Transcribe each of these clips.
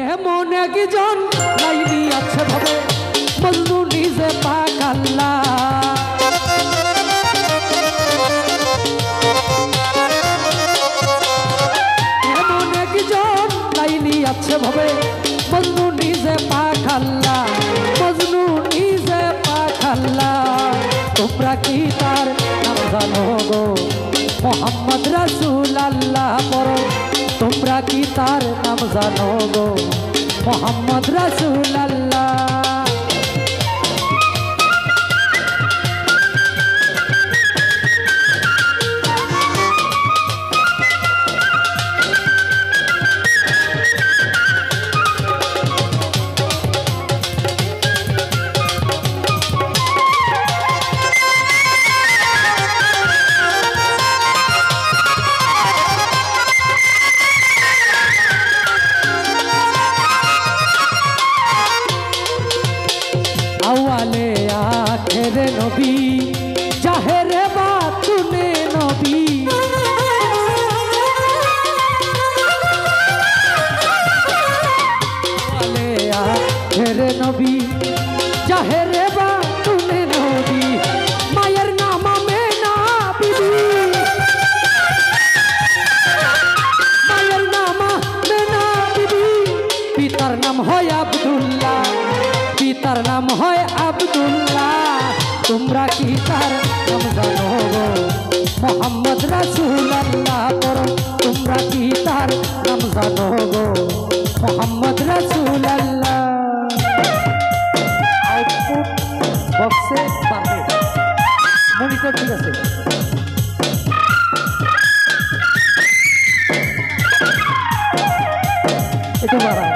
এমন একজন লাইনি আছে ভাবে মজনু নিজে পাক আল্লাহ। এমন একজন লাইনি আছে ভাবে মজনু নিজে পাক আল্লাহ, মজনু নিজে পাক আল্লাহ। তোমরা কি তার নাম জানো গো মোহাম্মদ রাসূল আল্লাহ পড়ো, তোমরা কি তার নাম জানো গো মোহাম্মদ রাসূল আল্লাহ। আওয়ালে আখেরে নবী জাহেরে বাতুনে নবী, আওয়ালে আখেরে নবী জাহেরে বাতুনে নবী। মায়ের নাম আমেনা বিবি, মায়ের নাম আমেনা বিবি, পিতার নাম হয় আব্দুল্লাহ, পিতার নাম হয় আব্দুল্লাহ। তোমরা কি তার নাম জানো গো মোহাম্মদ রাসূল আল্লাহ পড়ো, তোমরা কি তার নাম জানো গো মোহাম্মদ রাসূল আল্লাহ। আউটপুট বক্সে পাবে, মনিটর ঠিক আছে। একটু বাড়া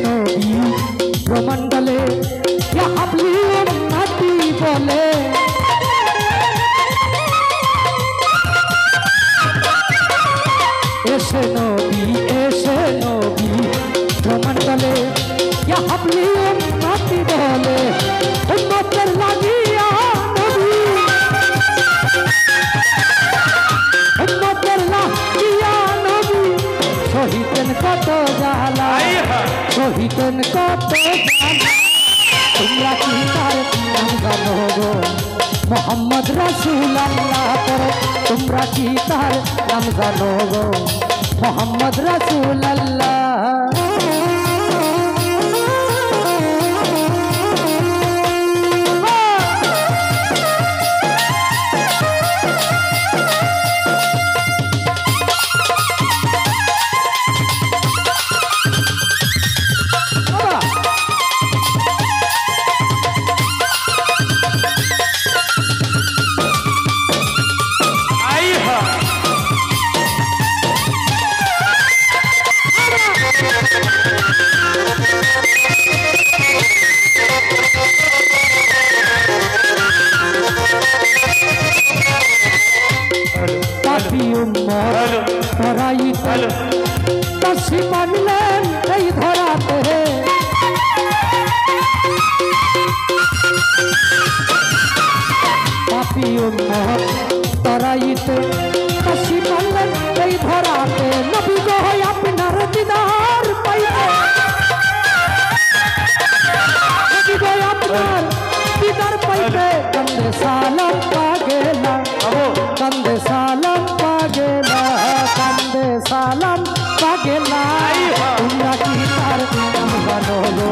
নবী ব্রহ্মাণ্ডলে ইয়া হাবলি উম্মতি বলে, এসে নবী ব্রহ্মাণ্ডলে ইয়া হাবলি উম্মতি বলে। উম্মতের লাগিয়া নবী, উম্মতের লাগিয়া নবী শহীদেন কত জালা, শহীদেন কত জালা। তোমরা কি তার নাম জানো গো মোহাম্মদ রাসূল আল্লাহ পড়ো, তোমরা কি তার নাম জানো গো মোহাম্মদ রাসূল আল্লাহ। কাশি মানলেন এই ধরাতে, পাপি উম্মত তরাইতে কাশি মানলেন এই ধরাতে। নবী গো আপনার দিদার পাইতে, নবী গো আপনার দিদার পাইতে কান্দে সালাম পাগেলা, কান্দে সালাম পাগেলা, কান্দে সালাম পাগেলা। তোমরা কি তার নাম জানো গো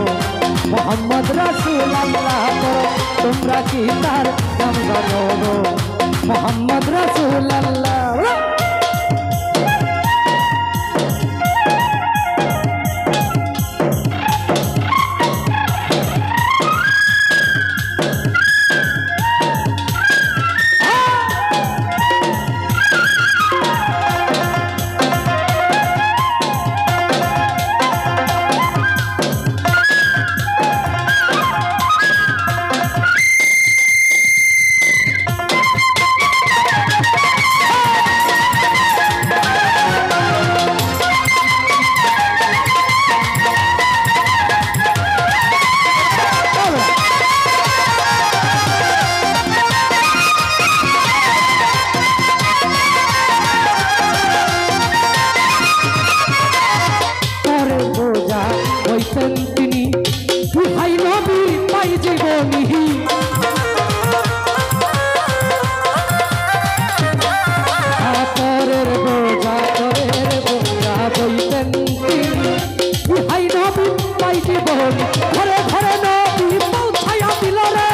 মোহাম্মদ রাসূল আল্লাহ পড়ো, তোমরা কি তার নাম জানো গো মোহাম্মদ রাসূল আল্লাহ। নবী ইহাই নবী তাই জীবন ঘরে ঘরে নবী পৌঁছায়া দিল রে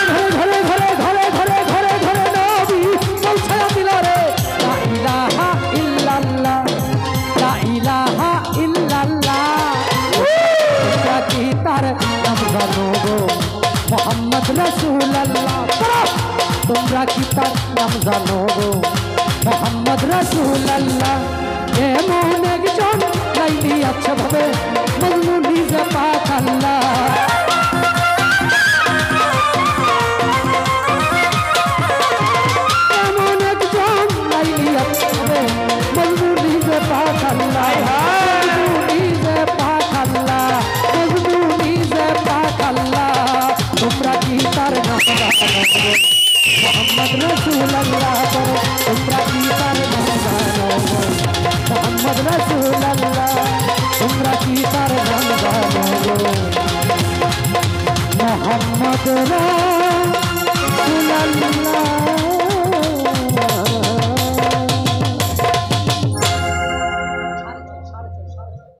ঘরে ঘরে ঘরে ঘরে ঘরে ঘরে ঘরে নবী পৌঁছায়া দিল রে লা ইলাহা ইল্লাল্লাহ লা ইলাহা ইল্লাল্লাহ তোমরা কি তার নাম জানো গো মোহাম্মদ রাসূলুল্লাহ তোমরা কি তার নাম জানো গো মোহাম্মদ রাসূলুল্লাহ এমন একজন লাইলি আছে ভাবে মজনু নিজে পাক আল্লাহ এমন একজন লাইলি আছে ভাবে মজনু নিজে পাক আল্লাহ মজনু নিজে পাক আল্লাহ মজনু নিজে পাক আল্লাহ তোমরা কি তার নাম জানো গো মোহাম্মদ রাসূলুল্লাহ তোমরা কি তার নাম জানো গো মোহাম্মদ রাসূলুল্লাহ তোমরা কি তার নাম জানো গো মোহাম্মদ রাসূলুল্লাহ